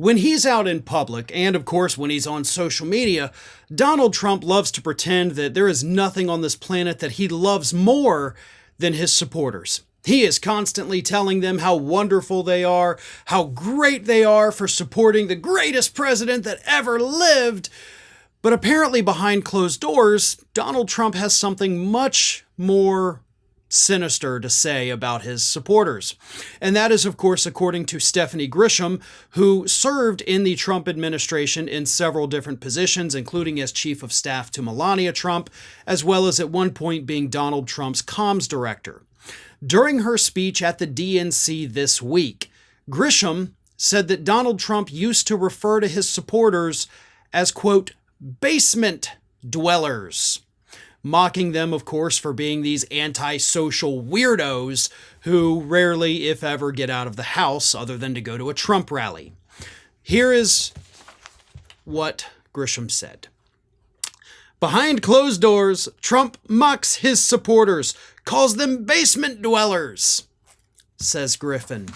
When he's out in public, and of course when he's on social media, Donald Trump loves to pretend that there is nothing on this planet that he loves more than his supporters. He is constantly telling them how wonderful they are, how great they are for supporting the greatest president that ever lived. But apparently behind closed doors, Donald Trump has something much more sinister to say about his supporters. And that is, of course, according to Stephanie Grisham, who served in the Trump administration in several different positions, including as chief of staff to Melania Trump, as well as at one point being Donald Trump's comms director. During her speech at the DNC this week, Grisham said that Donald Trump used to refer to his supporters as, quote, basement dwellers, mocking them, of course, for being these antisocial weirdos who rarely, if ever, get out of the house other than to go to a Trump rally. Here is what Grisham said. Behind closed doors, Trump mocks his supporters, calls them basement dwellers, says Grisham.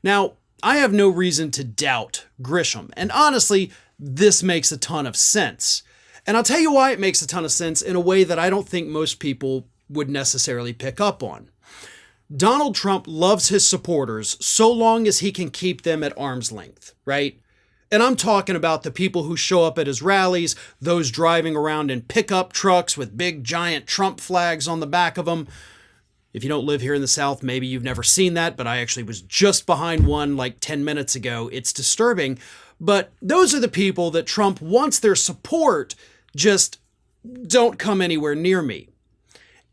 Now, I have no reason to doubt Grisham, and honestly, this makes a ton of sense. And I'll tell you why it makes a ton of sense in a way that I don't think most people would necessarily pick up on. Donald Trump loves his supporters so long as he can keep them at arm's length, right? And I'm talking about the people who show up at his rallies, those driving around in pickup trucks with big giant Trump flags on the back of them. If you don't live here in the South, maybe you've never seen that, but I actually was just behind one like 10 minutes ago. It's disturbing. But those are the people that Trump wants their support, just don't come anywhere near me.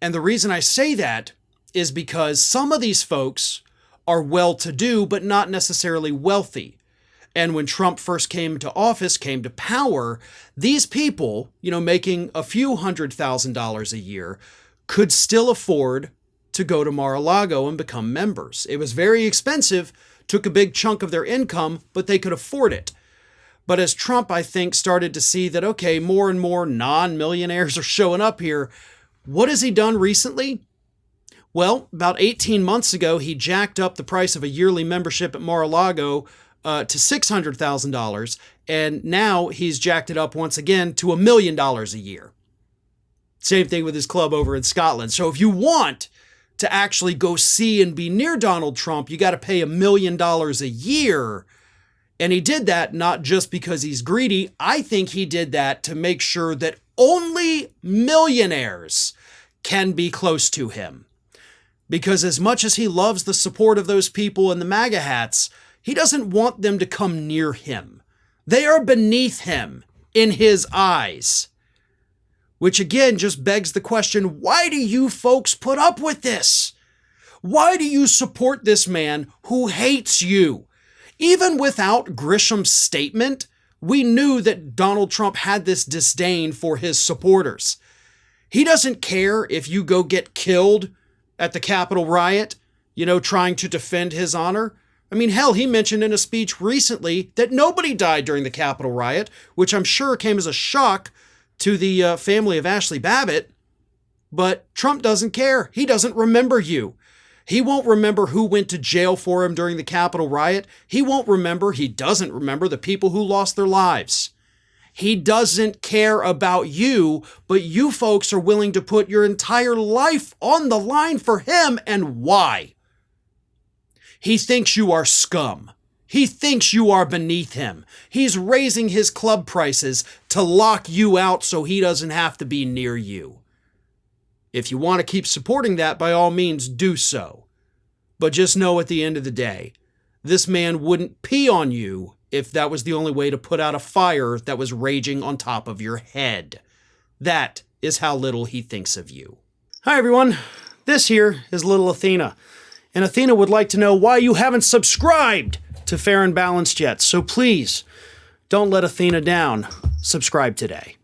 And the reason I say that is because some of these folks are well-to-do, but not necessarily wealthy. And when Trump first came to office, came to power, these people, making a few $100,000 a year, could still afford to go to Mar-a-Lago and become members. It was very expensive, took a big chunk of their income, but they could afford it. But as Trump, I think, started to see that, okay, more and more non-millionaires are showing up here, what has he done recently? Well, about 18 months ago, he jacked up the price of a yearly membership at Mar-a-Lago to $600,000, and now he's jacked it up once again to $1 million a year. Same thing with his club over in Scotland. So if you want to actually go see and be near Donald Trump, you got to pay $1 million a year. And he did that not just because he's greedy. I think he did that to make sure that only millionaires can be close to him. Because as much as he loves the support of those people in the MAGA hats, he doesn't want them to come near him. They are beneath him in his eyes. Which again just begs the question, why do you folks put up with this? Why do you support this man who hates you? Even without Grisham's statement, we knew that Donald Trump had this disdain for his supporters. He doesn't care if you go get killed at the Capitol Riot, trying to defend his honor. I mean, hell, he mentioned in a speech recently that nobody died during the Capitol Riot, which I'm sure came as a shock to the family of Ashley Babbitt. But Trump doesn't care. He doesn't remember you. He won't remember who went to jail for him during the Capitol Riot. He doesn't remember the people who lost their lives. He doesn't care about you, but you folks are willing to put your entire life on the line for him. And why? He thinks you are scum. He thinks you are beneath him. He's raising his club prices to lock you out so he doesn't have to be near you. If you want to keep supporting that, by all means, do so. But just know at the end of the day, this man wouldn't pee on you if that was the only way to put out a fire that was raging on top of your head. That is how little he thinks of you. Hi, everyone. This here is little Athena. And Athena would like to know why you haven't subscribed to Fair and Balanced yet. So please, don't let Athena down. Subscribe today.